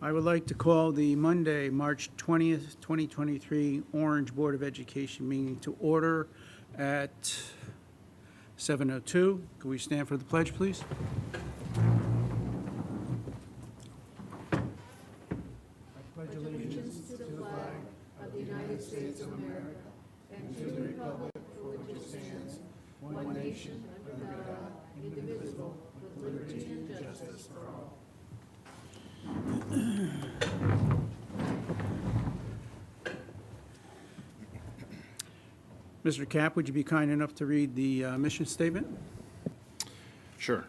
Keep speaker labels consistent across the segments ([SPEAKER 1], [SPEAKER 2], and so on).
[SPEAKER 1] I would like to call the Monday, March 20th, 2023 Orange Board of Education meeting to order at 7:02. Could we stand for the pledge, please? I pledge allegiance to the flag of the United States of America and to the republic for which it stands, one nation, under God, indivisible, with liberty and justice for all. Mr. Kapp, would you be kind enough to read the mission statement?
[SPEAKER 2] Sure.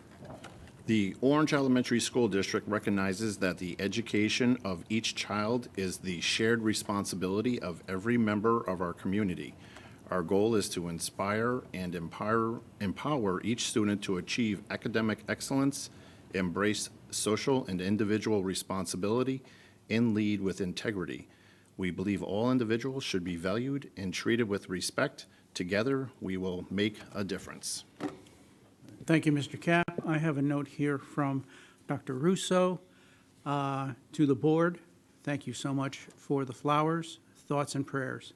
[SPEAKER 2] The Orange Elementary School District recognizes that the education of each child is the shared responsibility of every member of our community. Our goal is to inspire and empower each student to achieve academic excellence, embrace social and individual responsibility, and lead with integrity. We believe all individuals should be valued and treated with respect. Together, we will make a difference.
[SPEAKER 1] Thank you, Mr. Kapp. I have a note here from Dr. Russo to the board. Thank you so much for the flowers, thoughts, and prayers.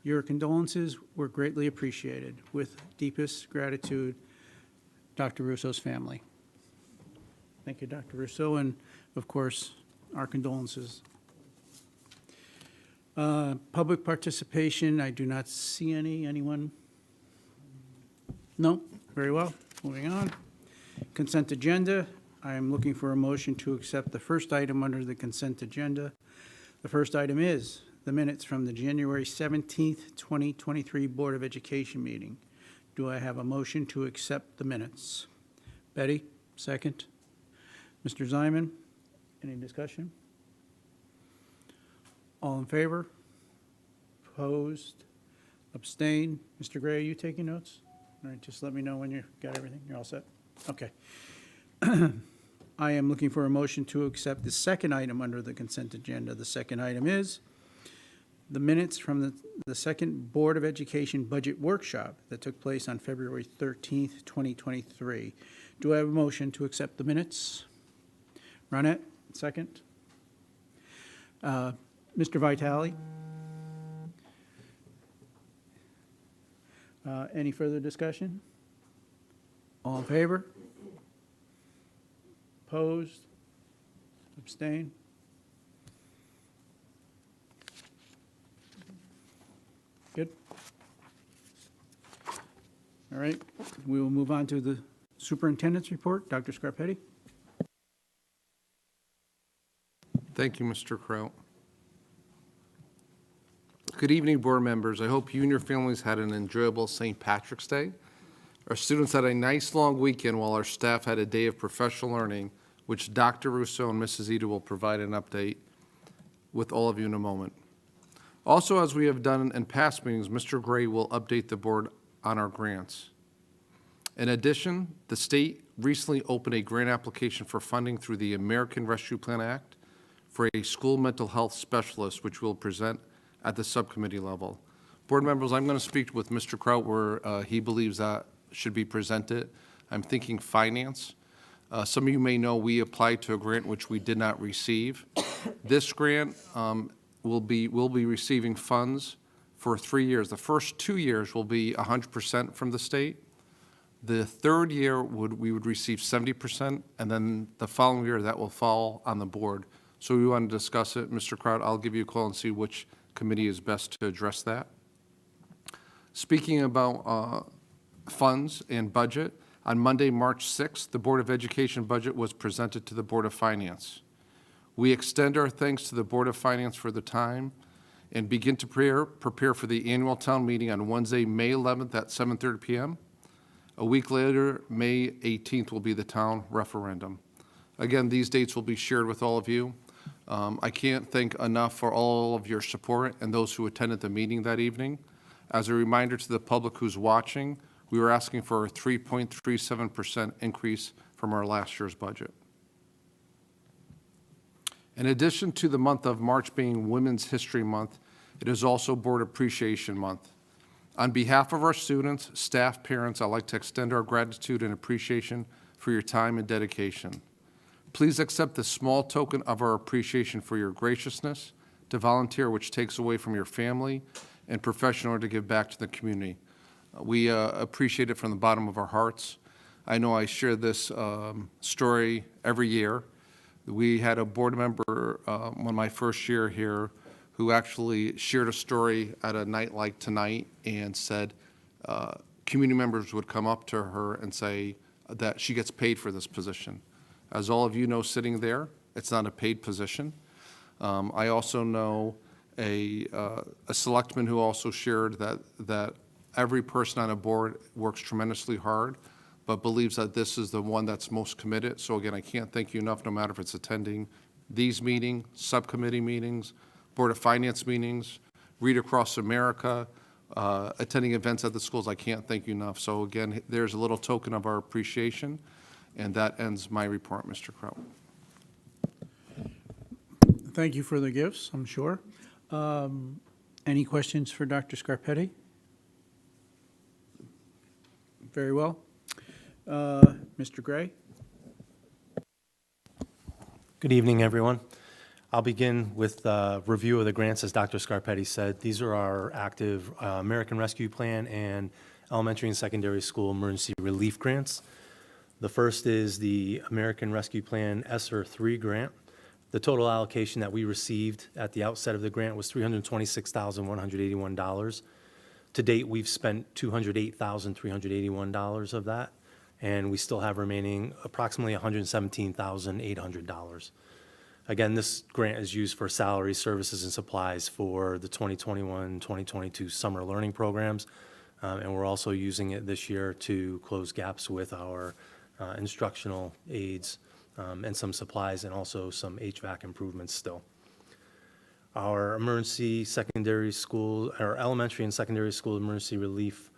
[SPEAKER 1] Your condolences were greatly appreciated. With deepest gratitude, Dr. Russo's family. Thank you, Dr. Russo, and of course, our condolences. Public participation, I do not see any. Anyone? No? Very well. Moving on. Consent agenda. I am looking for a motion to accept the first item under the consent agenda. The first item is the minutes from the January 17th, 2023 Board of Education meeting. Do I have a motion to accept the minutes? Betty, second. Mr. Ziman, any discussion? All in favor? Opposed? Abstain? Mr. Gray, are you taking notes? All right, just let me know when you got everything. You're all set? Okay. I am looking for a motion to accept the second item under the consent agenda. The second item is the minutes from the second Board of Education budget workshop that took place on February 13th, 2023. Do I have a motion to accept the minutes? Ronette, second. Mr. Vitale? Any further discussion? All in favor? Opposed? Abstain? Good. All right, we will move on to the superintendent's report. Dr. Scarpetti?
[SPEAKER 3] Thank you, Mr. Kraut. Good evening, board members. I hope you and your families had an enjoyable St. Patrick's Day. Our students had a nice long weekend while our staff had a day of professional learning, which Dr. Russo and Mrs. Eda will provide an update with all of you in a moment. Also, as we have done in past meetings, Mr. Gray will update the board on our grants. In addition, the state recently opened a grant application for funding through the American Rescue Plan Act for a school mental health specialist, which we'll present at the subcommittee level. Board members, I'm going to speak with Mr. Kraut where he believes that should be presented. I'm thinking finance. Some of you may know we applied to a grant which we did not receive. This grant will be receiving funds for 3 years. The first 2 years will be 100% from the state. The third year we would receive 70%, and then the following year that will fall on the board. So we want to discuss it. Mr. Kraut, I'll give you a call and see which committee is best to address that. Speaking about funds and budget, on Monday, March 6th, the Board of Education budget was presented to the Board of Finance. We extend our thanks to the Board of Finance for the time and begin to prepare for the annual town meeting on Wednesday, May 11th at 7:30 p.m. A week later, May 18th, will be the town referendum. Again, these dates will be shared with all of you. I can't thank enough for all of your support and those who attended the meeting that evening. As a reminder to the public who's watching, we were asking for a 3.37% increase from our last year's budget. In addition to the month of March being Women's History Month, it is also Board Appreciation Month. On behalf of our students, staff, parents, I'd like to extend our gratitude and appreciation for your time and dedication. Please accept this small token of our appreciation for your graciousness to volunteer, which takes away from your family and profession in order to give back to the community. We appreciate it from the bottom of our hearts. I know I share this story every year. We had a board member on my first year here who actually shared a story at a night like tonight and said community members would come up to her and say that she gets paid for this position. As all of you know sitting there, it's not a paid position. I also know a selectman who also shared that every person on a board works tremendously hard, but believes that this is the one that's most committed. So again, I can't thank you enough, no matter if it's attending these meetings, subcommittee meetings, Board of Finance meetings, Read Across America, attending events at the schools. I can't thank you enough. So again, there's a little token of our appreciation, and that ends my report, Mr. Kraut.
[SPEAKER 1] Thank you for the gifts, I'm sure. Any questions for Dr. Scarpetti? Very well. Mr. Gray?
[SPEAKER 4] Good evening, everyone. I'll begin with a review of the grants, as Dr. Scarpetti said. These are our active American Rescue Plan and elementary and secondary school emergency relief grants. The first is the American Rescue Plan ESSER 3 grant. The total allocation that we received at the outset of the grant was $326,181. To date, we've spent $208,381 of that, and we still have remaining approximately $117,800. Again, this grant is used for salary, services, and supplies for the 2021-2022 summer learning programs, and we're also using it this year to close gaps with our instructional aids and some supplies, and also some HVAC improvements still. Our emergency secondary school, our elementary and secondary school emergency relief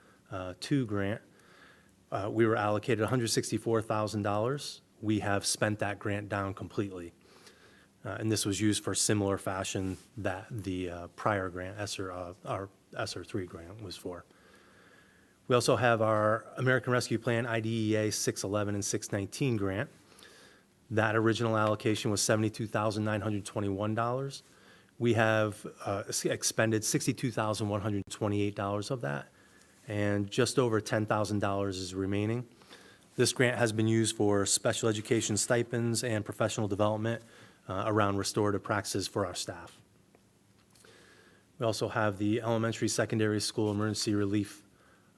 [SPEAKER 4] 2 grant, we were allocated $164,000. We have spent that grant down completely. And this was used for similar fashion that the prior grant, our ESSER 3 grant was for. We also have our American Rescue Plan IDEA 611 and 619 grant. That original allocation was $72,921. We have expended $62,128 of that, and just over $10,000 is remaining. This grant has been used for special education stipends and professional development around restorative practices for our staff. We also have the elementary secondary school emergency relief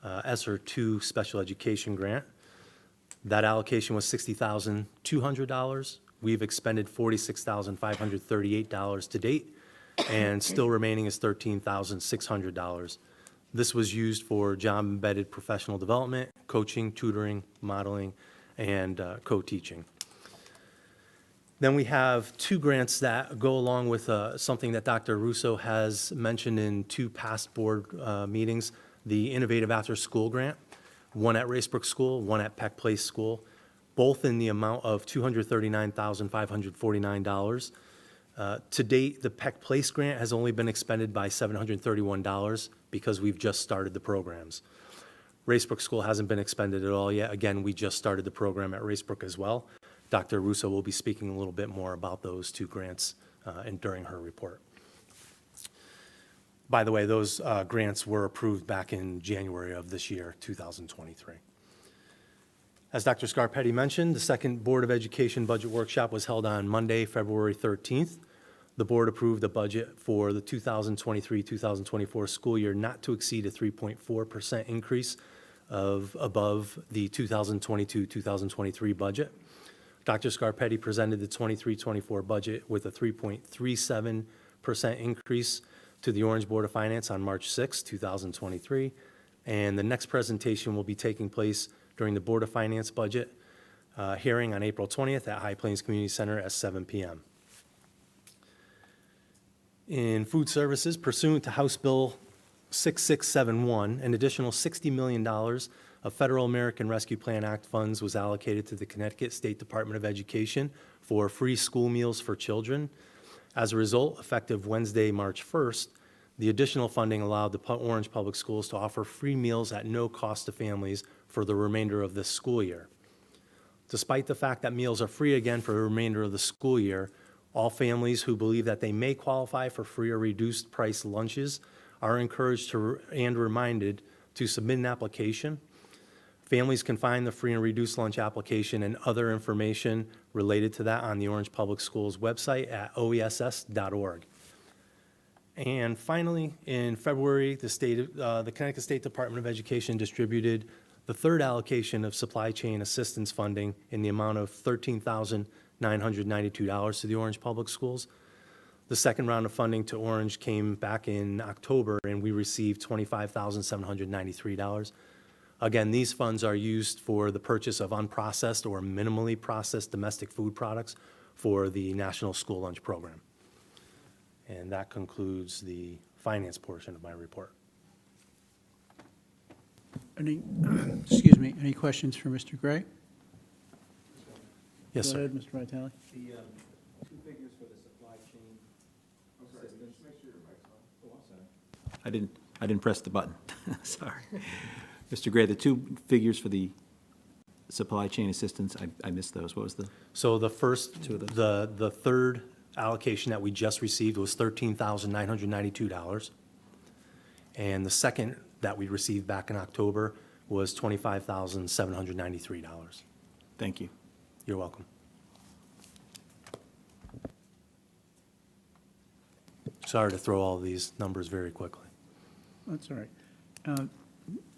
[SPEAKER 4] ESSER 2 special education grant. That allocation was $60,200. We've expended $46,538 to date, and still remaining is $13,600. This was used for job-embedded professional development, coaching, tutoring, modeling, and co-teaching. Then we have 2 grants that go along with something that Dr. Russo has mentioned in 2 past board meetings, the Innovative After School Grant, one at Racebrook School, one at Peck Place School, both in the amount of $239,549. To date, the Peck Place grant has only been expended by $731 because we've just started the programs. Racebrook School hasn't been expended at all yet. Again, we just started the program at Racebrook as well. Dr. Russo will be speaking a little bit more about those 2 grants and during her report. By the way, those grants were approved back in January of this year, 2023. As Dr. Scarpetti mentioned, the second Board of Education budget workshop was held on Monday, February 13th. The board approved a budget for the 2023-2024 school year not to exceed a 3.4% increase above the 2022-2023 budget. Dr. Scarpetti presented the 23-24 budget with a 3.37% increase to the Orange Board of Finance on March 6, 2023. And the next presentation will be taking place during the Board of Finance budget hearing on April 20th at High Plains Community Center at 7 p.m. In food services, pursuant to House Bill 6671, an additional $60 million of Federal American Rescue Plan Act funds was allocated to the Connecticut State Department of Education for free school meals for children. As a result, effective Wednesday, March 1st, The additional funding allowed the Orange Public Schools to offer free meals at no cost to families for the remainder of this school year. Despite the fact that meals are free again for the remainder of the school year, all families who believe that they may qualify for free or reduced price lunches are encouraged to and reminded to submit an application. Families can find the free and reduced lunch application and other information related to that on the Orange Public Schools website at oess.org. And finally, in February, the Connecticut State Department of Education distributed the third allocation of supply chain assistance funding in the amount of $13,992 to the Orange Public Schools. The second round of funding to Orange came back in October, and we received $25,793. Again, these funds are used for the purchase of unprocessed or minimally processed domestic food products for the National School Lunch Program. And that concludes the finance portion of my report.
[SPEAKER 1] Any, excuse me, any questions for Mr. Gray?
[SPEAKER 4] Yes,
[SPEAKER 1] Go
[SPEAKER 4] sir.
[SPEAKER 1] ahead, Mr. Vitale.
[SPEAKER 5] The two figures for the supply chain assistance. I didn't press the button. Sorry. Mr. Gray, the two figures for the supply chain assistance, I missed those. What was the?
[SPEAKER 4] So the first,
[SPEAKER 5] Two of those.
[SPEAKER 4] the third allocation that we just received was $13,992. And the second that we received back in October was $25,793.
[SPEAKER 5] Thank you.
[SPEAKER 4] You're welcome. Sorry to throw all these numbers very quickly.
[SPEAKER 1] That's all right.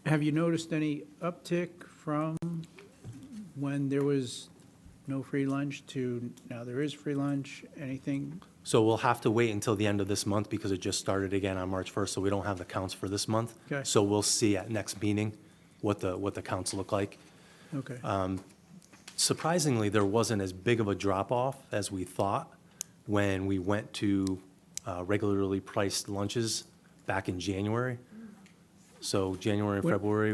[SPEAKER 1] Have you noticed any uptick from when there was no free lunch to now there is free lunch? Anything?
[SPEAKER 4] So we'll have to wait until the end of this month because it just started again on March 1st, so we don't have the counts for this month.
[SPEAKER 1] Okay.
[SPEAKER 4] So we'll see at next meeting what the counts look like.
[SPEAKER 1] Okay.
[SPEAKER 4] Surprisingly, there wasn't as big of a drop-off as we thought when we went to regularly priced lunches back in January. So January and
[SPEAKER 1] What-
[SPEAKER 4] February,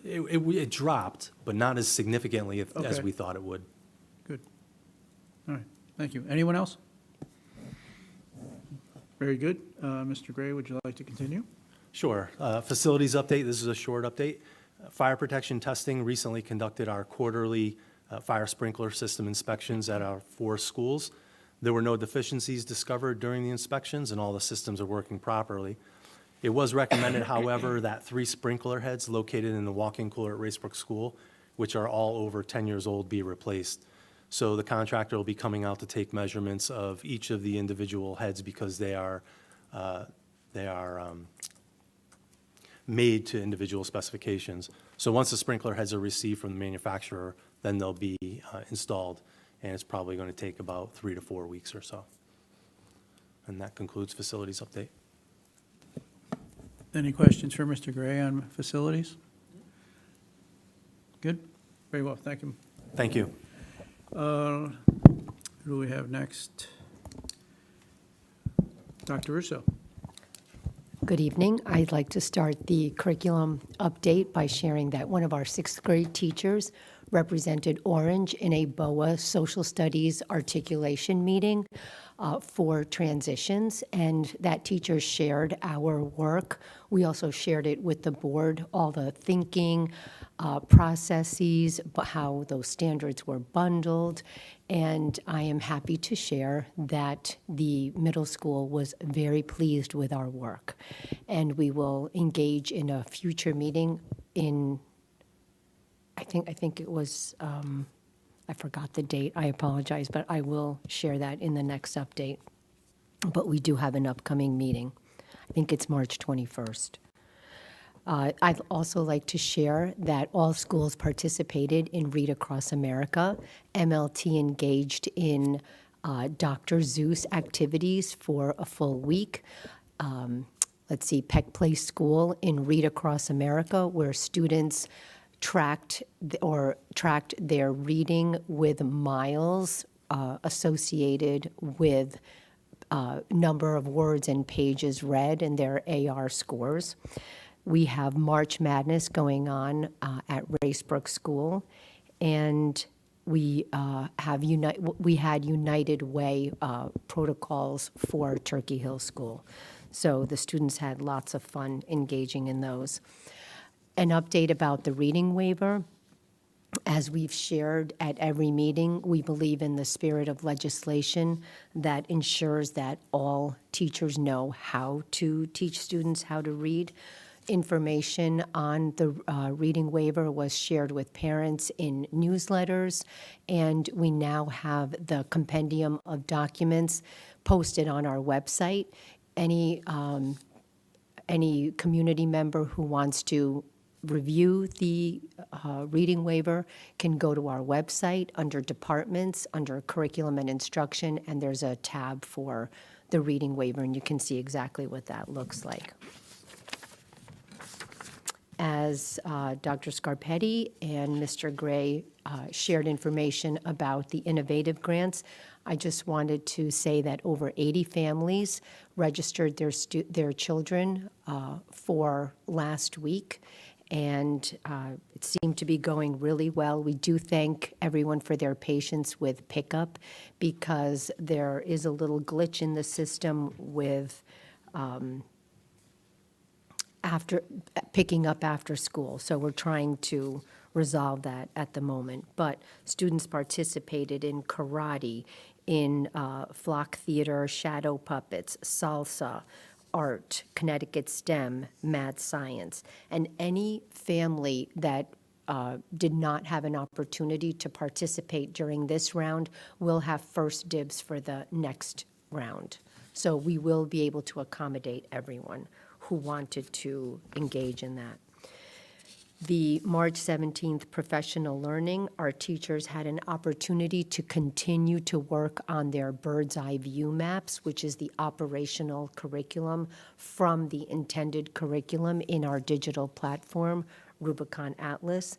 [SPEAKER 4] it dropped, but not as significantly as
[SPEAKER 1] Okay.
[SPEAKER 4] we thought it would.
[SPEAKER 1] Good. All right. Thank you. Anyone else? Very good. Mr. Gray, would you like to continue?
[SPEAKER 4] Sure. Facilities update, this is a short update. Fire protection testing recently conducted our quarterly fire sprinkler system inspections at our 4 schools. There were no deficiencies discovered during the inspections, and all the systems are working properly. It was recommended, however, that 3 sprinkler heads located in the walk-in cooler at Racebrook School, which are all over 10 years old, be replaced. So the contractor will be coming out to take measurements of each of the individual heads because they are made to individual specifications. So once the sprinkler heads are received from the manufacturer, then they'll be installed, and it's probably going to take about 3 to 4 weeks or so. And that concludes facilities update.
[SPEAKER 1] Any questions for Mr. Gray on facilities? Good? Very well, thank you.
[SPEAKER 4] Thank you.
[SPEAKER 1] Who do we have next? Dr. Russo.
[SPEAKER 6] Good evening. I'd like to start the curriculum update by sharing that one of our 6th grade teachers represented Orange in a BOA Social Studies articulation meeting for transitions, and that teacher shared our work. We also shared it with the board, all the thinking processes, how those standards were bundled, and I am happy to share that the middle school was very pleased with our work. And we will engage in a future meeting in, I think it was, I forgot the date, I apologize, but I will share that in the next update. But we do have an upcoming meeting. I think it's March 21st. I'd also like to share that all schools participated in Read Across America. MLT engaged in Dr. Seuss activities for a full week. Let's see, Peck Place School in Read Across America, where students tracked their reading with miles associated with number of words and pages read and their AR scores. We have March Madness going on at Racebrook School, and we had United Way protocols for Turkey Hill School. So the students had lots of fun engaging in those. An update about the reading waiver. As we've shared at every meeting, we believe in the spirit of legislation that ensures that all teachers know how to teach students how to read. Information on the reading waiver was shared with parents in newsletters, and we now have the compendium of documents posted on our website. Any community member who wants to review the reading waiver can go to our website under departments, under curriculum and instruction, and there's a tab for the reading waiver, and you can see exactly what that looks like. As Dr. Scarpetti and Mr. Gray shared information about the innovative grants, I just wanted to say that over 80 families registered their children for last week, and it seemed to be going really well. We do thank everyone for their patience with pickup, because there is a little glitch in the system with after picking up after school. So we're trying to resolve that at the moment. But students participated in karate, in flock theater, shadow puppets, salsa, art, Connecticut STEM, math science. And any family that did not have an opportunity to participate during this round will have first dibs for the next round. So we will be able to accommodate everyone who wanted to engage in that. The March 17th professional learning, our teachers had an opportunity to continue to work on their bird's eye view maps, which is the operational curriculum from the intended curriculum in our digital platform, Rubicon Atlas.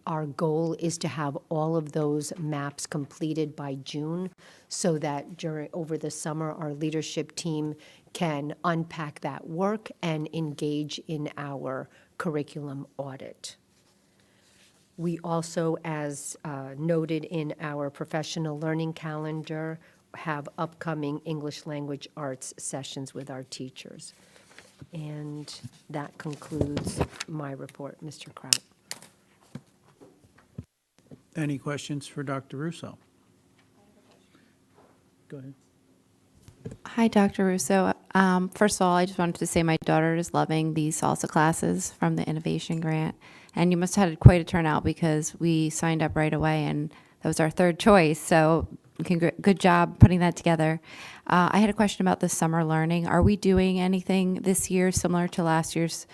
[SPEAKER 6] Our goal is to have all of those maps completed by June, so that over the summer, our leadership team can unpack that work and engage in our curriculum audit. We also, as noted in our professional learning calendar, have upcoming English language arts sessions with our teachers. And that concludes my report, Mr. Kraut.
[SPEAKER 1] Any questions for Dr. Russo? Go ahead.
[SPEAKER 7] Hi, Dr. Russo. First of all, I just wanted to say my daughter is loving the salsa classes from the Innovation Grant. And you must have had quite a turnout, because we signed up right away, and that was our third choice. So good job putting that together. I had a question about the summer learning. Are we doing anything this year similar to last year's?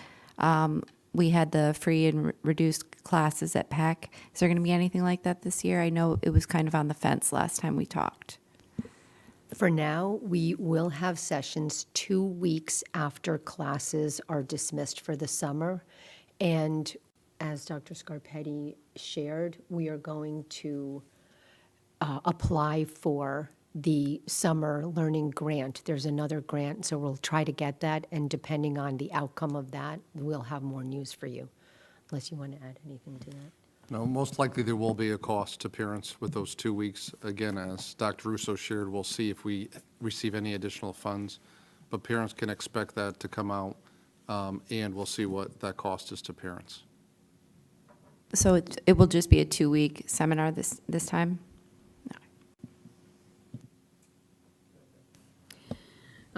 [SPEAKER 7] We had the free and reduced classes at Peck. Is there going to be anything like that this year? I know it was kind of on the fence last time we talked.
[SPEAKER 6] For now, we will have sessions 2 weeks after classes are dismissed for the summer. And as Dr. Scarpetti shared, we are going to apply for the summer learning grant. There's another grant, so we'll try to get that. And depending on the outcome of that, we'll have more news for you, unless you want to add anything to that.
[SPEAKER 3] No, most likely there will be a cost to parents with those 2 weeks. Again, as Dr. Russo shared, we'll see if we receive any additional funds, but parents can expect that to come out, and we'll see what that cost is to parents.
[SPEAKER 7] So it will just be a 2-week seminar this time?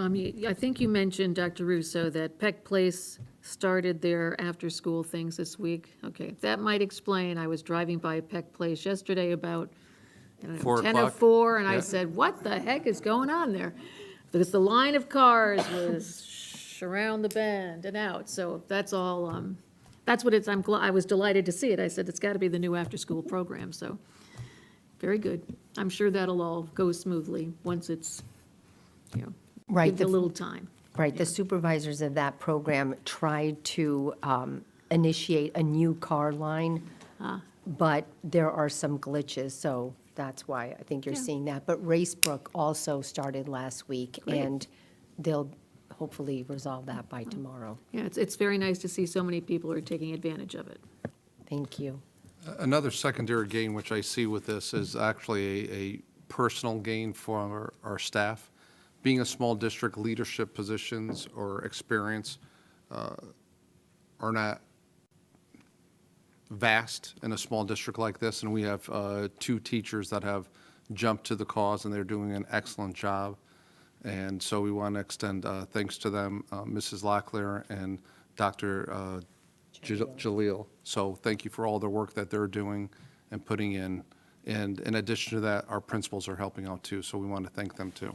[SPEAKER 8] I think you mentioned, Dr. Russo, that Peck Place started their after-school things this week. Okay, that might explain. I was driving by Peck Place yesterday about, I don't know,
[SPEAKER 3] 4
[SPEAKER 8] 10
[SPEAKER 3] o'clock?
[SPEAKER 8] or 4, and
[SPEAKER 3] Yeah.
[SPEAKER 8] I said, what the heck is going on there? Because the line of cars was around the bend and out, so that's all, that's what it's, I was delighted to see it. I said, it's got to be the new after-school program, so, very good. I'm sure that'll all go smoothly once it's, you know,
[SPEAKER 6] Right,
[SPEAKER 8] give it a little time.
[SPEAKER 6] Right, the supervisors of that program tried to initiate a new car line, but there are some glitches, so that's why I think you're
[SPEAKER 8] Yeah.
[SPEAKER 6] seeing that. But Racebrook also started last week,
[SPEAKER 8] Great.
[SPEAKER 6] and they'll hopefully resolve that by tomorrow.
[SPEAKER 8] Yeah, it's very nice to see so many people are taking advantage of it.
[SPEAKER 6] Thank you.
[SPEAKER 3] Another secondary gain which I see with this is actually a personal gain for our staff. being a small district, leadership positions or experience are not vast in a small district like this, and we have 2 teachers that have jumped to the cause, and they're doing an excellent job. And so we want to extend thanks to them, Mrs. Locklear and Dr. Jalil. So thank you for all the work that they're doing and putting in. And in addition to that, our principals are helping out too, so we want to thank them too.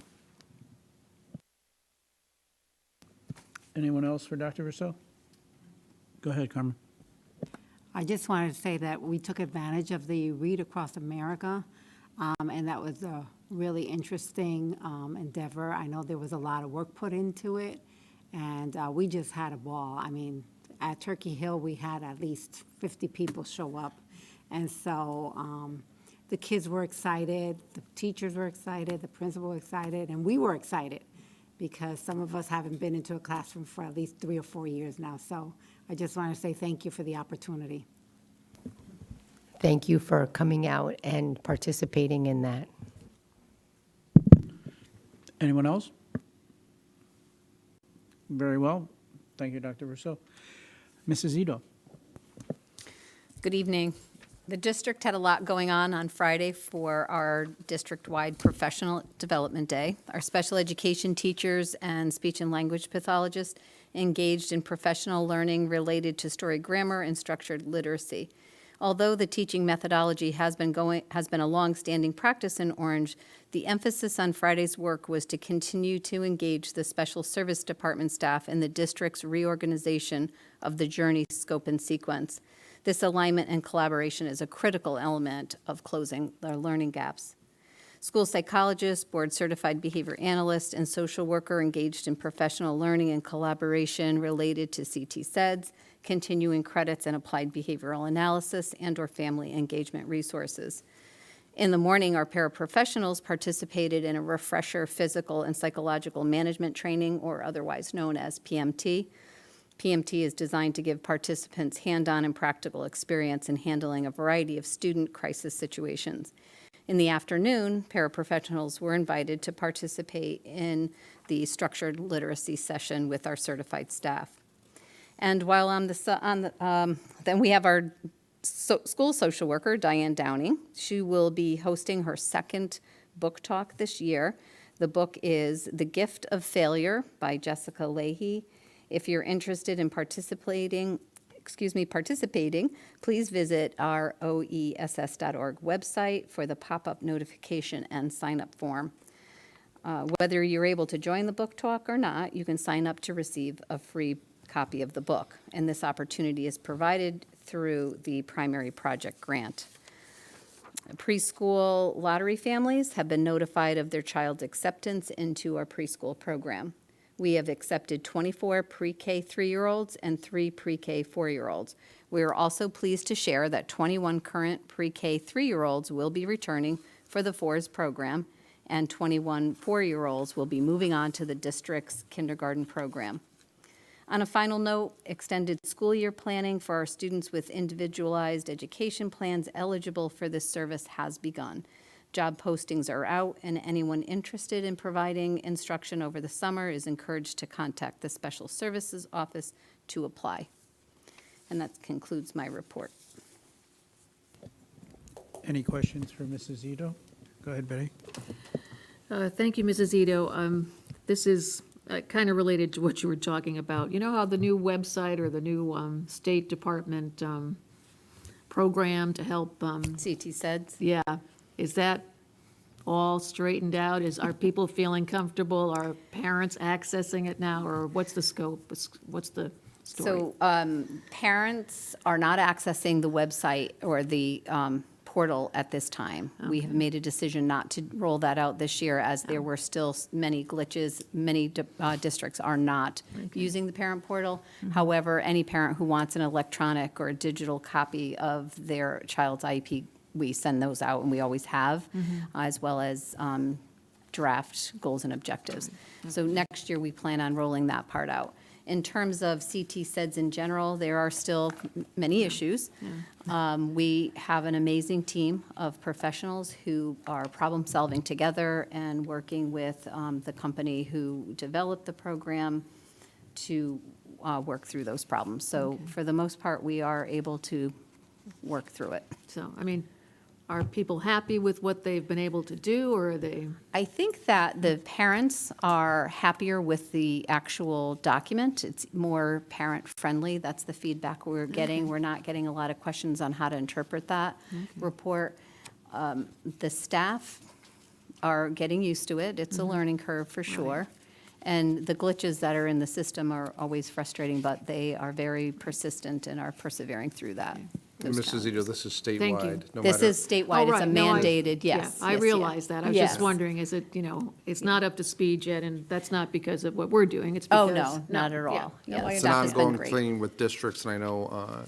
[SPEAKER 1] Anyone else for Dr. Rousseau? Go ahead, Carmen.
[SPEAKER 9] I just wanted to say that we took advantage of the Read Across America, and that was a really interesting endeavor. I know there was a lot of work put into it, and we just had a ball. I mean, at Turkey Hill, we had at least 50 people show up, and so the kids were excited, the teachers were excited, the principal were excited, and we were excited, because some of us haven't been into a classroom for at least 3 or 4 years now. So I just want to say thank you for the opportunity.
[SPEAKER 6] Thank you for coming out and participating in that.
[SPEAKER 1] Anyone else? Very well. Thank you, Dr. Rousseau. Mrs. Ito.
[SPEAKER 10] Good evening. The district had a lot going on Friday for our district-wide Professional Development Day. Our special education teachers and speech and language pathologists engaged in professional learning related to story grammar and structured literacy. Although the teaching methodology has been a long-standing practice in Orange, the emphasis on Friday's work was to continue to engage the special service department staff in the district's reorganization of the journey scope and sequence. This alignment and collaboration is a critical element of closing the learning gaps. School psychologist, board-certified behavior analyst, and social worker engaged in professional learning and collaboration related to CT SEDS, continuing credits and applied behavioral analysis, and/or family engagement resources. In the morning, our paraprofessionals participated in a refresher physical and psychological management training, or otherwise known as PMT. PMT is designed to give participants hand-on and practical experience in handling a variety of student crisis situations. In the afternoon, paraprofessionals were invited to participate in the structured literacy session with our certified staff. And while then we have our school social worker, Diane Downing. She will be hosting her second book talk this year. The book is The Gift of Failure by Jessica Leahy. If you're interested in participating, please visit our oess.org website for the pop-up notification and sign-up form. Whether you're able to join the book talk or not, you can sign up to receive a free copy of the book, and this opportunity is provided through the primary project grant. Preschool lottery families have been notified of their child's acceptance into our preschool program. We have accepted 24 pre-K 3-year-olds and 3 pre-K 4-year-olds. We are also pleased to share that 21 current pre-K 3-year-olds will be returning for the FORS program, and 21 4-year-olds will be moving on to the district's kindergarten program. On a final note, extended school year planning for our students with individualized education plans eligible for this service has begun. Job postings are out, and anyone interested in providing instruction over the summer is encouraged to contact the Special Services Office to apply. And that concludes my report.
[SPEAKER 1] Any questions for Mrs. Ito? Go ahead, Betty.
[SPEAKER 8] Thank you, Mrs. Ito. This is kind of related to what you were talking about. You know how the new website or the new State Department program to help,
[SPEAKER 10] CT SEDS.
[SPEAKER 8] yeah, is that all straightened out? Are people feeling comfortable? Are parents accessing it now, or what's the scope? What's the story?
[SPEAKER 10] So parents are not accessing the website or the portal at this time. We have made a decision not to roll that out this year, as there were still many glitches. Many districts are not using the parent portal. However, any parent who wants an electronic or a digital copy of their child's IEP, we send those out, and we always have, as well as draft goals and objectives. So next year, we plan on rolling that part out. In terms of CT SEDS in general, there are still many issues. We have an amazing team of professionals who are problem-solving together and working with the company who developed the program to work through those problems. So for the most part, we are able to work through it.
[SPEAKER 8] So, I mean, are people happy with what they've been able to do, or are they?
[SPEAKER 10] I think that the parents are happier with the actual document. It's more parent-friendly. That's the feedback we're getting. We're not getting a lot of questions on how to interpret that report. The staff are getting used to it. It's a learning curve for sure. And the glitches that are in the system are always frustrating, but they are very persistent and are persevering through that.
[SPEAKER 3] And
[SPEAKER 10] those
[SPEAKER 3] Mrs. Zito,
[SPEAKER 10] challenges.
[SPEAKER 3] this is
[SPEAKER 8] Thank you.
[SPEAKER 3] statewide. no
[SPEAKER 10] This
[SPEAKER 3] matter-
[SPEAKER 10] is statewide.
[SPEAKER 8] Oh,
[SPEAKER 10] It's a
[SPEAKER 8] right. No,
[SPEAKER 10] mandated, yes.
[SPEAKER 8] Yeah, I
[SPEAKER 10] yes,
[SPEAKER 8] realize that. I was just
[SPEAKER 10] Yes.
[SPEAKER 8] wondering, is it, it's not up to speed yet, and that's not because of what we're doing, it's
[SPEAKER 10] Oh,
[SPEAKER 8] because.
[SPEAKER 10] no, not at
[SPEAKER 8] yeah.
[SPEAKER 10] all.
[SPEAKER 8] No,
[SPEAKER 10] Yeah,
[SPEAKER 8] I
[SPEAKER 3] It's
[SPEAKER 10] staff
[SPEAKER 3] an
[SPEAKER 10] has been
[SPEAKER 3] ongoing
[SPEAKER 10] great.
[SPEAKER 3] thing with districts, and I know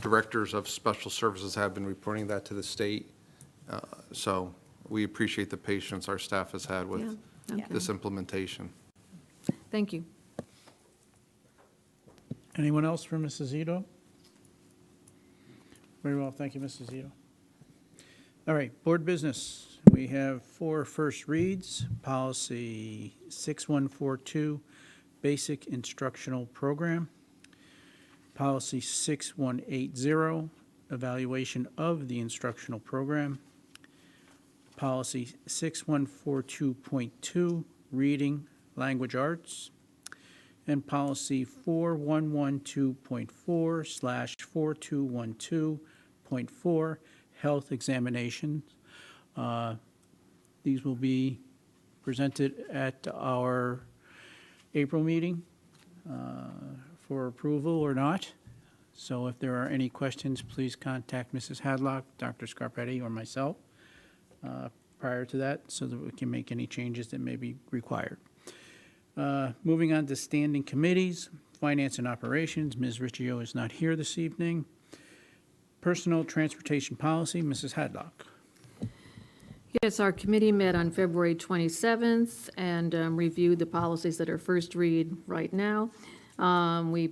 [SPEAKER 3] directors of special services have been reporting that to the state. So we appreciate the patience our staff has had with
[SPEAKER 8] Yeah, okay.
[SPEAKER 3] this implementation.
[SPEAKER 8] Thank you.
[SPEAKER 1] Anyone else for Mrs. Zito? Very well, thank you, Mrs. Zito. All right, board business. We have 4 first reads. Policy 6142, Basic Instructional Program. Policy 6180, Evaluation of the Instructional Program. Policy 6142.2, Reading, Language Arts. And policy 4112.4/4212.4, health examinations. These will be presented at our April meeting for approval or not. So if there are any questions, please contact Mrs. Hadlock, Dr. Scarpetti, or myself prior to that, so that we can make any changes that may be required. Moving on to standing committees, Finance and Operations, Ms. Riccio is not here this evening. Personal Transportation Policy, Mrs. Hadlock.
[SPEAKER 8] Yes, our committee met on February 27th and reviewed the policies that are first read right now. We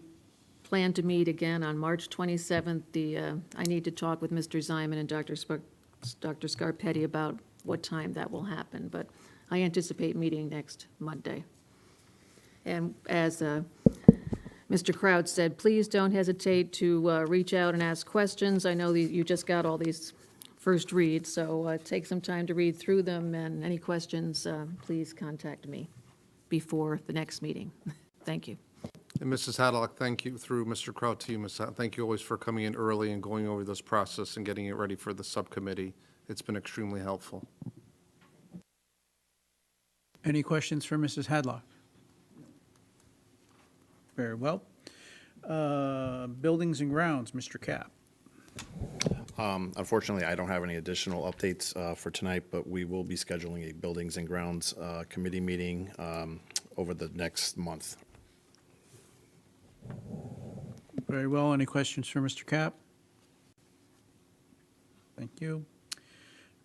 [SPEAKER 8] plan to meet again on March 27th. I need to talk with Mr. Ziman and Dr. Scarpetti about what time that will happen, but I anticipate meeting next Monday. And as Mr. Kraut said, please don't hesitate to reach out and ask questions. I know that you just got all these first reads, so take some time to read through them, and any questions, please contact me before the next meeting. Thank you.
[SPEAKER 3] And Mrs. Hadlock, thank you, through Mr. Kraut to you, Ms. Hadlock, thank you always for coming in early and going over this process and getting it ready for the subcommittee. It's been extremely helpful.
[SPEAKER 1] Any questions for Mrs. Hadlock? Very well. Buildings and Grounds, Mr. Cap.
[SPEAKER 2] Unfortunately, I don't have any additional updates for tonight, but we will be scheduling a Buildings and Grounds Committee meeting over the next month.
[SPEAKER 1] Very well. Any questions for Mr. Cap? Thank you.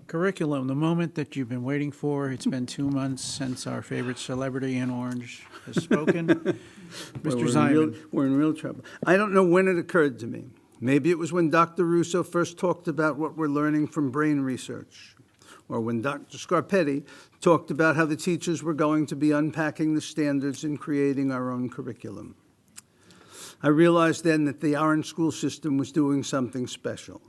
[SPEAKER 1] Curriculum, the moment that you've been waiting for. It's been 2 months since our favorite celebrity in orange has spoken.
[SPEAKER 11] Well,
[SPEAKER 1] Mr. Ziman.
[SPEAKER 11] We're in real trouble. I don't know when it occurred to me. Maybe it was when Dr. Russo first talked about what we're learning from brain research, or when Dr. Scarpetti talked about how the teachers were going to be unpacking the standards and creating our own curriculum. I realized then that the Orange school system was doing something special.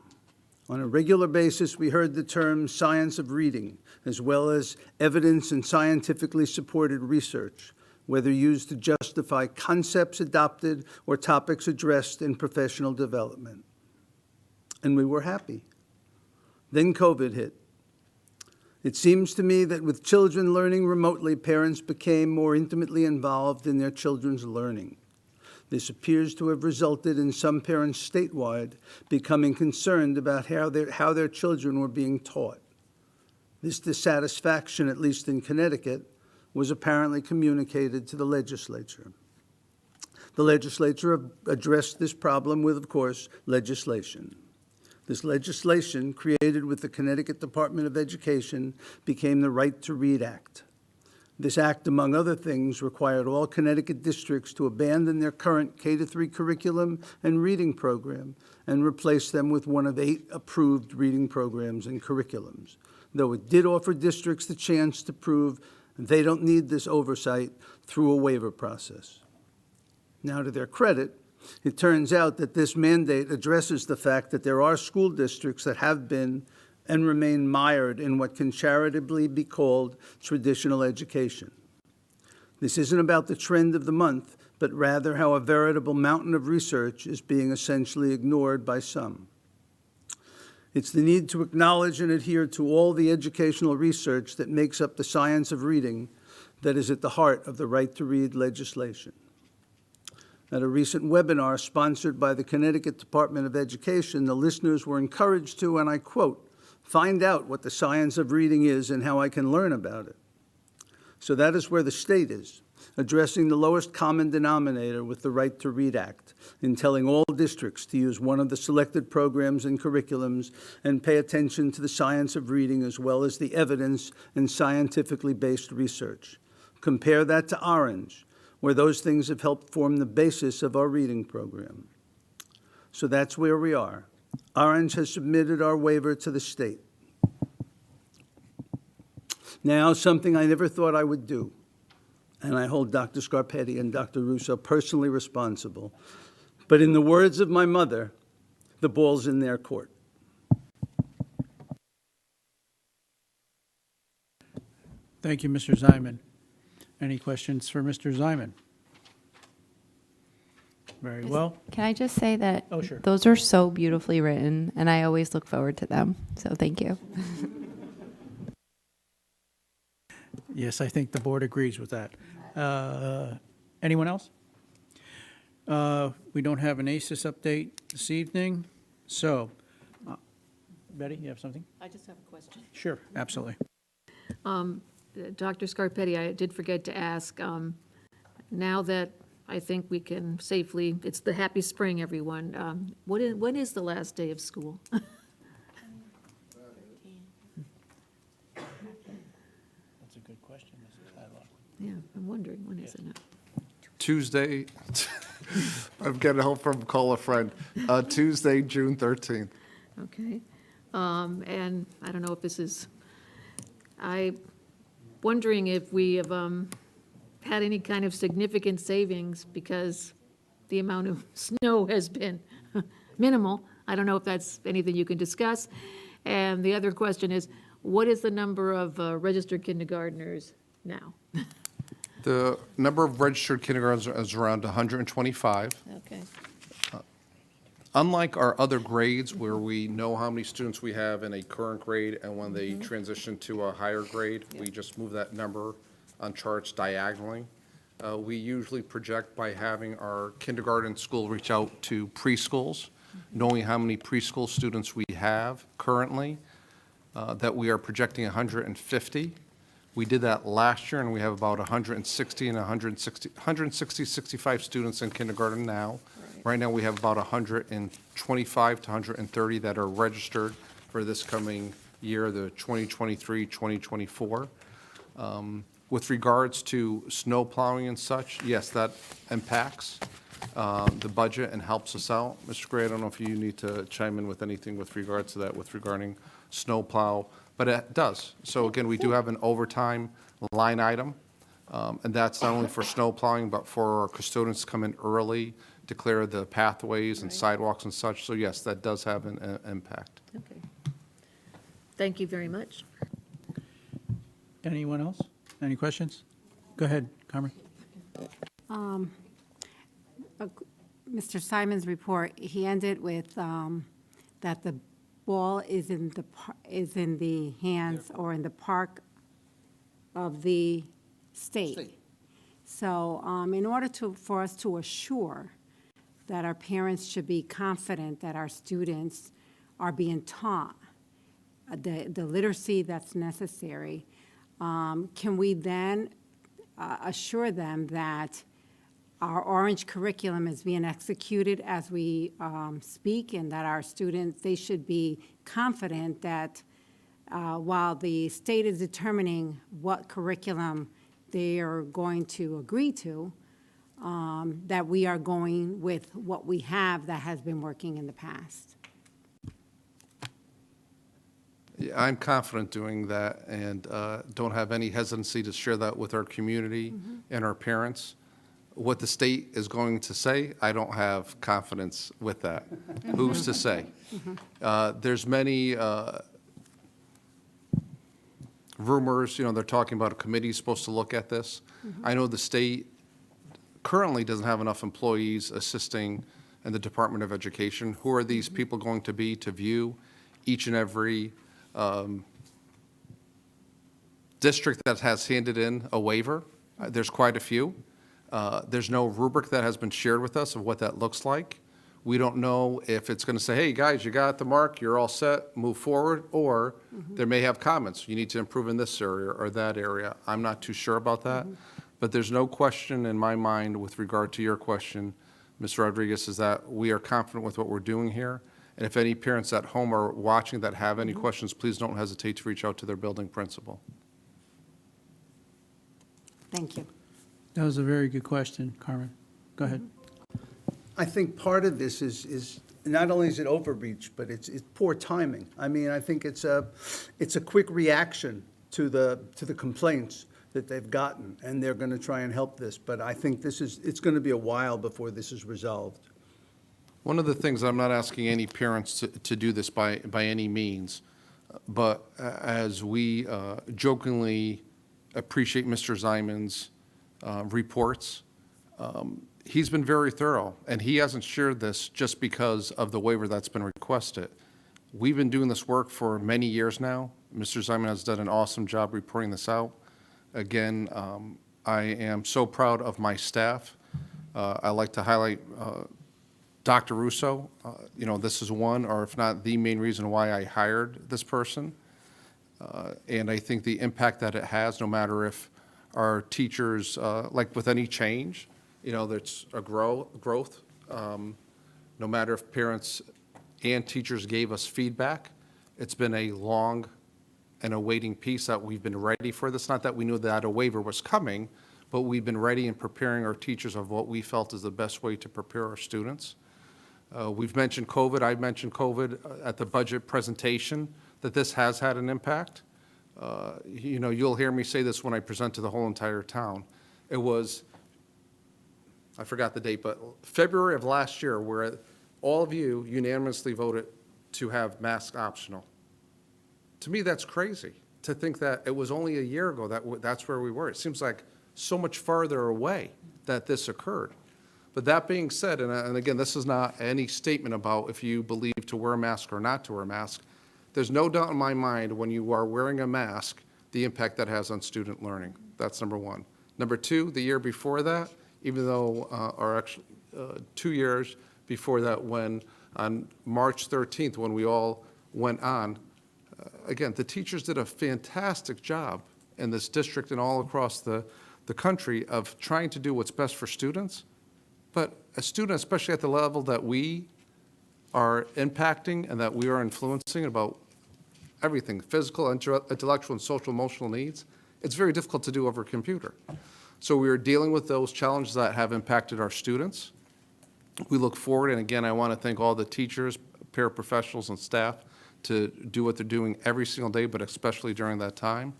[SPEAKER 11] On a regular basis, we heard the term science of reading, as well as evidence and scientifically supported research, whether used to justify concepts adopted or topics addressed in professional development. And we were happy. Then COVID hit. It seems to me that with children learning remotely, parents became more intimately involved in their children's learning. This appears to have resulted in some parents statewide becoming concerned about how their children were being taught. This dissatisfaction, at least in Connecticut, was apparently communicated to the legislature. The legislature addressed this problem with, of course, legislation. This legislation, created with the Connecticut Department of Education, became the Right to Read Act. This act, among other things, required all Connecticut districts to abandon their current K-3 curriculum and reading program and replace them with one of 8 approved reading programs and curriculums, though it did offer districts the chance to prove they don't need this oversight through a waiver process. Now, to their credit, it turns out that this mandate addresses the fact that there are school districts that have been and remain mired in what can charitably be called traditional education. This isn't about the trend of the month, but rather how a veritable mountain of research is being essentially ignored by some. It's the need to acknowledge and adhere to all the educational research that makes up the science of reading that is at the heart of the Right to Read legislation. At a recent webinar sponsored by the Connecticut Department of Education, the listeners were encouraged to, and I quote, "find out what the science of reading is and how I can learn about it." So that is where the state is, addressing the lowest common denominator with the Right to Read Act, in telling all districts to use one of the selected programs and curriculums and pay attention to the science of reading as well as the evidence and scientifically based research. Compare that to Orange, where those things have helped form the basis of our reading program. So that's where we are. Orange has submitted our waiver to the state. Now, something I never thought I would do, and I hold Dr. Scarpetti and Dr. Russo personally responsible, but in the words of my mother, the ball's in their court.
[SPEAKER 1] Thank you, Mr. Ziman. Any questions for Mr. Ziman? Very well.
[SPEAKER 7] Can I just say that
[SPEAKER 1] Oh, sure.
[SPEAKER 7] those are so beautifully written, and I always look forward to them. So thank you.
[SPEAKER 1] Yes, I think the board agrees with that. Anyone else? We don't have an ACES update this evening, so, Betty, you have something?
[SPEAKER 8] I just have a question.
[SPEAKER 1] Sure, absolutely.
[SPEAKER 8] Dr. Scarpetti, I did forget to ask, now that I think we can safely, it's the happy spring, everyone, when is the last day of school?
[SPEAKER 1] That's a good question, Mrs. Hadlock.
[SPEAKER 8] Yeah, I'm wondering, when is it now?
[SPEAKER 3] Tuesday, I'm getting help from call a friend, Tuesday, June 13th.
[SPEAKER 8] Okay. And I don't know if this is, wondering if we have had any kind of significant savings because the amount of snow has been minimal. I don't know if that's anything you can discuss. And the other question is, what is the number of registered kindergartners now?
[SPEAKER 3] The number of registered kindergartens is around 125.
[SPEAKER 8] Okay.
[SPEAKER 3] Unlike our other grades where we know how many students we have in a current grade and when they transition to a higher grade, we just move that number on charts diagonally. We usually project by having our kindergarten school reach out to preschools, knowing how many preschool students we have currently, that we are projecting 150. We did that last year, and we have about 165 students in kindergarten now. Right now, we have about 125 to 130 that are registered for this coming year, the 2023, 2024. With regards to snow plowing and such, yes, that impacts the budget and helps us out. Mr. Gray, I don't know if you need to chime in with anything with regards to that, with regarding snow plow, but it does. So again, we do have an overtime line item, and that's not only for snow plowing, but for our custodians to come in early, to clear the pathways and sidewalks and such. So yes, that does have an impact.
[SPEAKER 8] Okay. Thank you very much.
[SPEAKER 1] Anyone else? Any questions? Go ahead, Carmen.
[SPEAKER 9] Mr. Simon's report, he ended with that the ball is in the hands or in the park of the state. So in order for us to assure that our parents should be confident that our students are being taught the literacy that's necessary, can we then assure them that our Orange curriculum is being executed as we speak, and that our students, they should be confident that while the state is determining what curriculum they are going to agree to, that we are going with what we have that has been working in the past.
[SPEAKER 3] Yeah, I'm confident doing that and don't have any hesitancy to share that with our community and our parents. What the state is going to say, I don't have confidence with that. Who's to say? There's many rumors, they're talking about a committee supposed to look at this. I know the state currently doesn't have enough employees assisting in the Department of Education. Who are these people going to be to view each and every district that has handed in a waiver? There's quite a few. There's no rubric that has been shared with us of what that looks like. We don't know if it's going to say, hey, guys, you got the mark, you're all set, move forward, or there may have comments. You need to improve in this area or that area. I'm not too sure about that. But there's no question in my mind with regard to your question, Ms. Rodriguez, is that we are confident with what we're doing here. And if any parents at home are watching that have any questions, please don't hesitate to reach out to their building principal.
[SPEAKER 9] Thank you.
[SPEAKER 1] That was a very good question, Carmen. Go ahead.
[SPEAKER 11] I think part of this is not only is it overreach, but it's poor timing. I mean, I think it's a quick reaction to the complaints that they've gotten, and they're going to try and help this. But I think it's going to be a while before this is resolved.
[SPEAKER 3] One of the things, I'm not asking any parents to do this by any means, but as we jokingly appreciate Mr. Zimon's reports, he's been very thorough, and he hasn't shared this just because of the waiver that's been requested. We've been doing this work for many years now. Mr. Zimon has done an awesome job reporting this out. Again, I am so proud of my staff. I like to highlight Dr. Russo. This is one, or if not the main reason why I hired this person. And I think the impact that it has, no matter if our teachers, like with any change, there's a growth. No matter if parents and teachers gave us feedback, it's been a long and awaiting piece that we've been ready for this. Not that we knew that a waiver was coming, but we've been ready and preparing our teachers of what we felt is the best way to prepare our students. We've mentioned COVID. I've mentioned COVID at the budget presentation, that this has had an impact. You'll hear me say this when I present to the whole entire town. It was, I forgot the date, but February of last year, where all of you unanimously voted to have mask optional. To me, that's crazy, to think that it was only a year ago that's where we were. It seems like so much farther away that this occurred. But that being said, and again, this is not any statement about if you believe to wear a mask or not to wear a mask. There's no doubt in my mind when you are wearing a mask, the impact that has on student learning. That's number one. Number two, the year before that, even though, or actually 2 years before that, when on March 13th, when we all went on, again, the teachers did a fantastic job in this district and all across the country of trying to do what's best for students. But a student, especially at the level that we are impacting and that we are influencing about everything, physical, intellectual, and social emotional needs, it's very difficult to do over a computer. So we are dealing with those challenges that have impacted our students. We look forward, and again, I want to thank all the teachers, paraprofessionals, and staff to do what they're doing every single day, but especially during that time.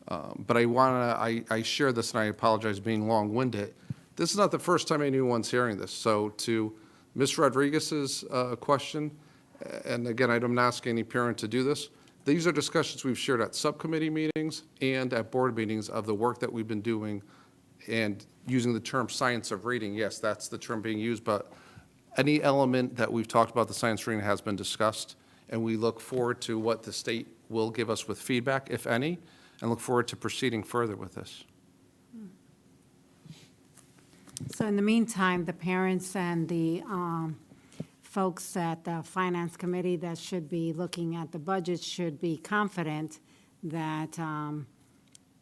[SPEAKER 3] But I share this, and I apologize being long-winded. This is not the first time anyone's hearing this. So to Ms. Rodriguez's question, and again, I'm not asking any parent to do this, these are discussions we've shared at subcommittee meetings and at board meetings of the work that we've been doing, and using the term science of reading. Yes, that's the term being used, but any element that we've talked about the science of reading has been discussed, and we look forward to what the state will give us with feedback, if any, and look forward to proceeding further with this.
[SPEAKER 9] So in the meantime, the parents and the folks at the Finance Committee that should be looking at the budget should be confident that,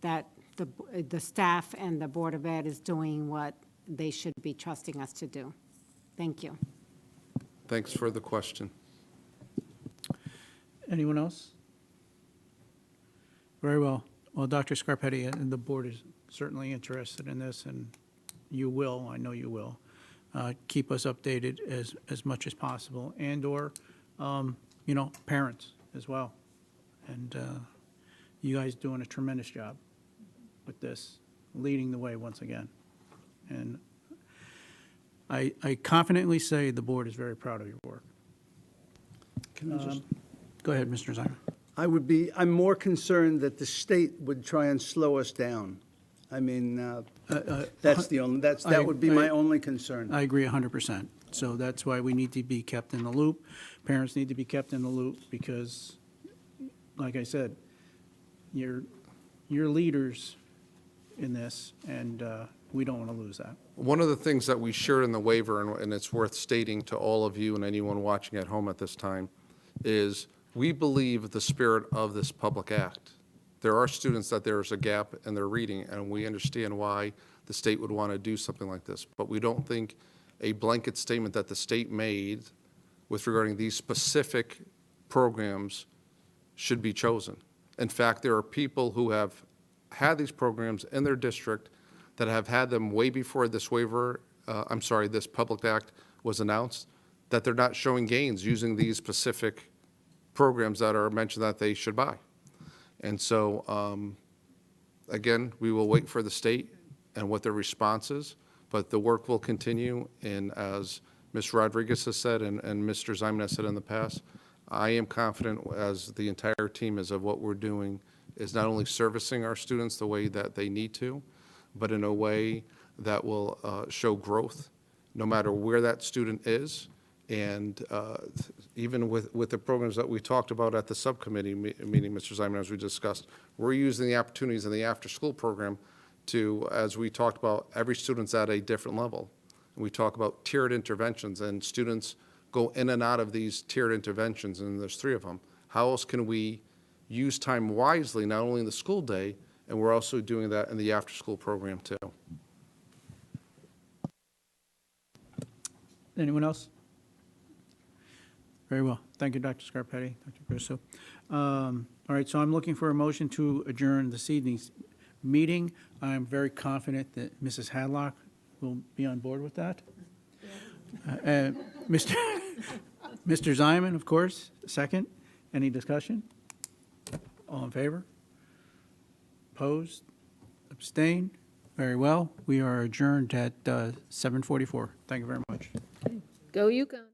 [SPEAKER 9] that the staff and the Board of Ed is doing what they should be trusting us to do. Thank you.
[SPEAKER 3] Thanks for the question.
[SPEAKER 1] Anyone else? Very well. Well, Dr. Scarpetti and the board is certainly interested in this, and you will, I know you will, keep us updated as much as possible, and/or, you know, parents as well. And you guys doing a tremendous job with this, leading the way once again. And I confidently say the board is very proud of your work.
[SPEAKER 11] Can I just,
[SPEAKER 1] Go ahead, Mr. Zimer.
[SPEAKER 11] I'm more concerned that the state would try and slow us down. I mean, that's the only, that would be my only concern.
[SPEAKER 1] I agree 100%. So that's why we need to be kept in the loop. Parents need to be kept in the loop because, like I said, you're leaders in this, and we don't want to lose that.
[SPEAKER 3] One of the things that we shared in the waiver, and it's worth stating to all of you and anyone watching at home at this time, is we believe the spirit of this public act. There are students that there is a gap in their reading, and we understand why the state would want to do something like this. But we don't think a blanket statement that the state made with regarding these specific programs should be chosen. In fact, there are people who have had these programs in their district that have had them way before this waiver, this public act was announced, that they're not showing gains using these specific programs that are mentioned that they should buy. And so, again, we will wait for the state and what their response is, but the work will continue. And as Ms. Rodriguez has said and Mr. Ziman has said in the past, I am confident, as the entire team is, of what we're doing is not only servicing our students the way that they need to, but in a way that will show growth, no matter where that student is. And even with the programs that we talked about at the subcommittee meeting, Mr. Ziman, as we discussed, we're using the opportunities in the after-school program to, as we talked about, every student's at a different level. And we talk about tiered interventions, and students go in and out of these tiered interventions, and there's 3 of them. How else can we use time wisely, not only in the school day, and we're also doing that in the after-school program too.
[SPEAKER 1] Anyone else? Very well. Thank you, Dr. Scarpetti, Dr. Russo. All right, so I'm looking for a motion to adjourn this evening's meeting. I'm very confident that Mrs. Hadlock will be on board with that. Mr. Ziman, of course, second. Any discussion? All in favor? Opposed? Abstained? Very well. We are adjourned at 7:44. Thank you very much.
[SPEAKER 8] Go Yukon.